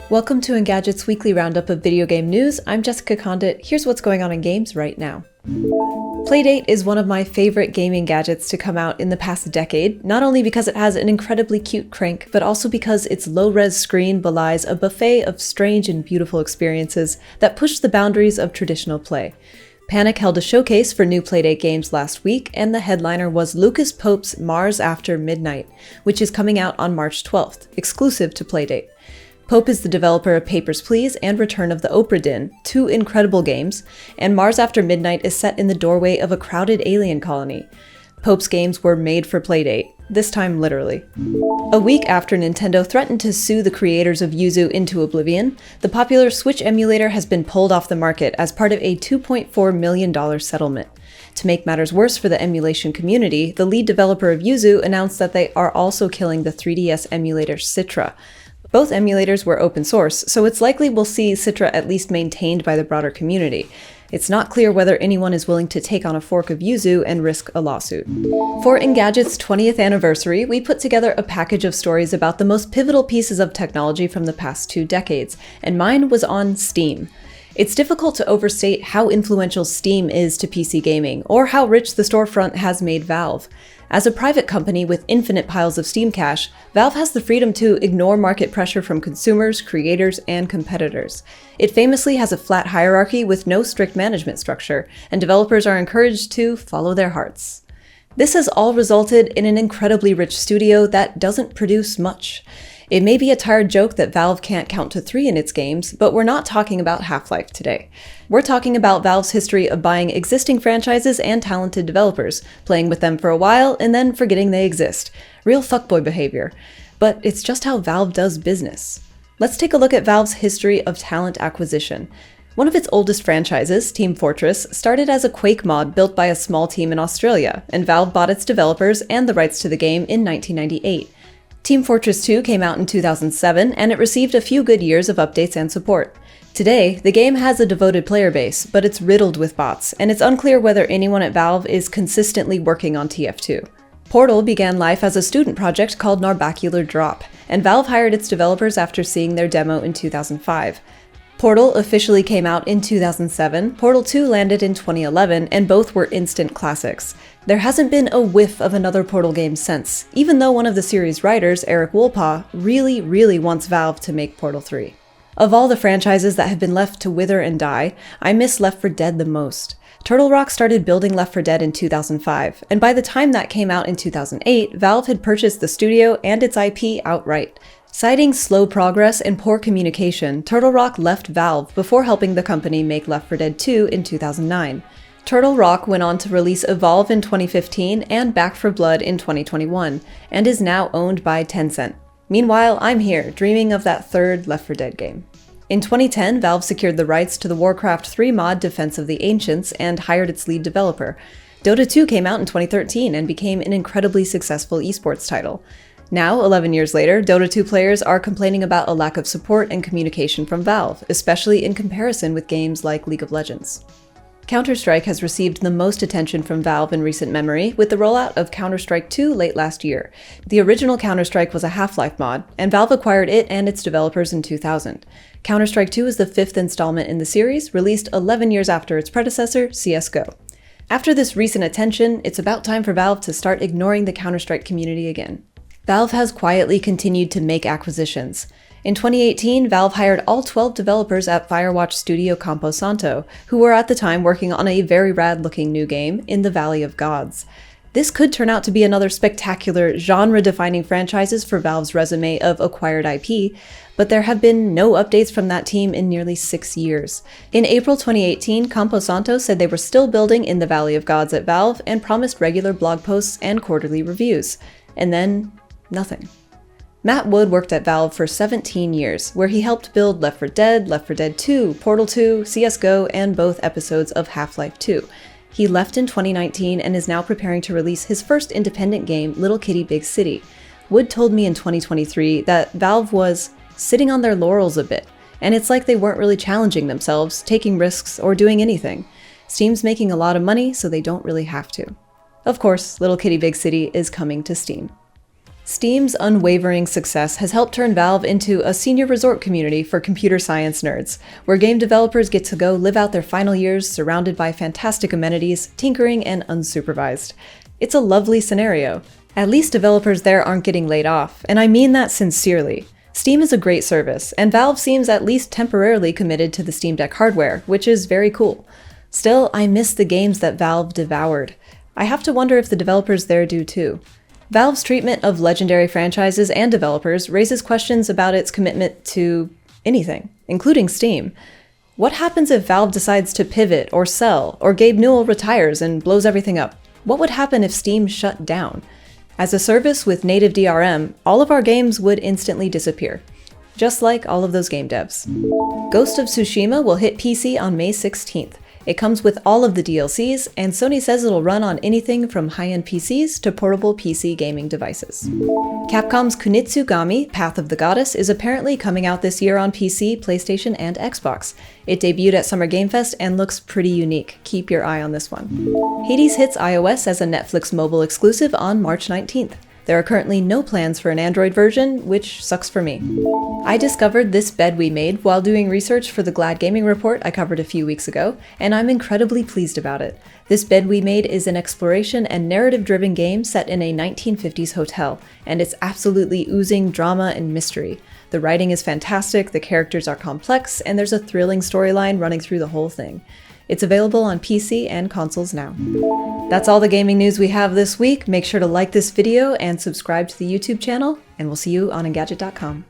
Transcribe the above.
Welcome to Engadget's weekly roundup of video game news. I'm Jessica Condit. Here's what's going on in games right now. Playdate is one of my favorite gaming gadgets to come out in the past decade, not only because it has an incredibly cute crank, but also because its low-res screen belies a buffet of strange and beautiful experiences that push the boundaries of traditional play. Panic held a showcase for new Playdate games last week, and the headliner was Lucas Pope's Mars After Midnight, which is coming out on March 12th, exclusive to Playdate. Pope is the developer of Papers, Please and Return of the Oprah Din, two incredible games, and Mars After Midnight is set in the doorway of a crowded alien colony. Pope's games were made for Playdate, this time literally. A week after Nintendo threatened to sue the creators of Yuzu into oblivion, the popular Switch emulator has been pulled off the market as part of a $2.4 million settlement. To make matters worse for the emulation community, the lead developer of Yuzu announced that they are also killing the 3DS emulator Citra. Both emulators were open source, so it's likely we'll see Citra at least maintained by the broader community. It's not clear whether anyone is willing to take on a fork of Yuzu and risk a lawsuit. For Engadget's 20th anniversary, we put together a package of stories about the most pivotal pieces of technology from the past 2 decades, and mine was on Steam. It's difficult to overstate how influential Steam is to PC gaming, or how rich the storefront has made Valve. As a private company with infinite piles of Steam cash, Valve has the freedom to ignore market pressure from consumers, creators, and competitors. It famously has a flat hierarchy with no strict management structure, and developers are encouraged to follow their hearts. This has all resulted in an incredibly rich studio that doesn't produce much. It may be a tired joke that Valve can't count to 3 in its games, but we're not talking about Half-Life today. We're talking about Valve's history of buying existing franchises and talented developers, playing with them for a while, and then forgetting they exist. Real fuckboy behavior. But it's just how Valve does business. Let's take a look at Valve's history of talent acquisition. One of its oldest franchises, Team Fortress, started as a Quake mod built by a small team in Australia, and Valve bought its developers and the rights to the game in 1998. Team Fortress 2 came out in 2007, and it received a few good years of updates and support. Today, the game has a devoted player base, but it's riddled with bots, and it's unclear whether anyone at Valve is consistently working on TF2. Portal began life as a student project called Narbacular Drop, and Valve hired its developers after seeing their demo in 2005. Portal officially came out in 2007, Portal 2 landed in 2011, and both were instant classics. There hasn't been a whiff of another Portal game since, even though one of the series' writers, Eric Wolpaw, really wants Valve to make Portal 3. Of all the franchises that have been left to wither and die, I miss Left 4 Dead the most. Turtle Rock started building Left 4 Dead in 2005, and by the time that came out in 2008, Valve had purchased the studio and its IP outright. Citing slow progress and poor communication, Turtle Rock left Valve before helping the company make Left 4 Dead 2 in 2009. Turtle Rock went on to release Evolve in 2015 and Back 4 Blood in 2021, and is now owned by Tencent. Meanwhile, I'm here, dreaming of that third Left 4 Dead game. In 2010, Valve secured the rights to the Warcraft 3 mod Defense of the Ancients and hired its lead developer. Dota 2 came out in 2013 and became an incredibly successful esports title. Now, 11 years later, Dota 2 players are complaining about a lack of support and communication from Valve, especially in comparison with games like League of Legends. Counter-Strike has received the most attention from Valve in recent memory, with the rollout of Counter-Strike 2 late last year. The original Counter-Strike was a Half-Life mod, and Valve acquired it and its developers in 2000. Counter-Strike 2 is the 5th installment in the series, released 11 years after its predecessor, CS:GO. After this recent attention, it's about time for Valve to start ignoring the Counter-Strike community again. Valve has quietly continued to make acquisitions. In 2018, Valve hired all 12 developers at Firewatch studio Campo Santo, who were at the time working on a very rad-looking new game, In the Valley of Gods. This could turn out to be another spectacular, genre-defining franchises for Valve's resume of acquired IP, but there have been no updates from that team in nearly 6 years. In April 2018, Campo Santo said they were still building In the Valley of Gods at Valve and promised regular blog posts and quarterly reviews. And then, nothing. Matt Wood worked at Valve for 17 years, where he helped build Left 4 Dead, Left 4 Dead 2, Portal 2, CS:GO, and both episodes of Half-Life 2. He left in 2019 and is now preparing to release his first independent game, Little Kitty Big City. Wood told me in 2023 that Valve was sitting on their laurels a bit, and it's like they weren't really challenging themselves, taking risks, or doing anything. Steam's making a lot of money, so they don't really have to. Of course, Little Kitty Big City is coming to Steam. Steam's unwavering success has helped turn Valve into a senior resort community for computer science nerds, where game developers get to go live out their final years surrounded by fantastic amenities, tinkering, and unsupervised. It's a lovely scenario. At least developers there aren't getting laid off, and I mean that sincerely. Steam is a great service, and Valve seems at least temporarily committed to the Steam Deck hardware, which is very cool. Still, I miss the games that Valve devoured. I have to wonder if the developers there do too. Valve's treatment of legendary franchises and developers raises questions about its commitment to anything, including Steam. What happens if Valve decides to pivot or sell, or Gabe Newell retires and blows everything up? What would happen if Steam shut down? As a service with native DRM, all of our games would instantly disappear. Just like all of those game devs. Ghost of Tsushima will hit PC on May 16th. It comes with all of the DLCs, and Sony says it'll run on anything from high-end PCs to portable PC gaming devices. Capcom's Kunitsugami, Path of the Goddess, is apparently coming out this year on PC, PlayStation, and Xbox. It debuted at Summer Game Fest and looks pretty unique. Keep your eye on this one. Hades hits iOS as a Netflix mobile exclusive on March 19th. There are currently no plans for an Android version, which sucks for me. I discovered this bed we made while doing research for the Glad Gaming report I covered a few weeks ago, and I'm incredibly pleased about it. This bed we made is an exploration and narrative-driven game set in a 1950s hotel, and it's absolutely oozing drama and mystery. The writing is fantastic, the characters are complex, and there's a thrilling storyline running through the whole thing. It's available on PC and consoles now. That's all the gaming news we have this week. Make sure to like this video and subscribe to the YouTube channel, and we'll see you on Engadget.com.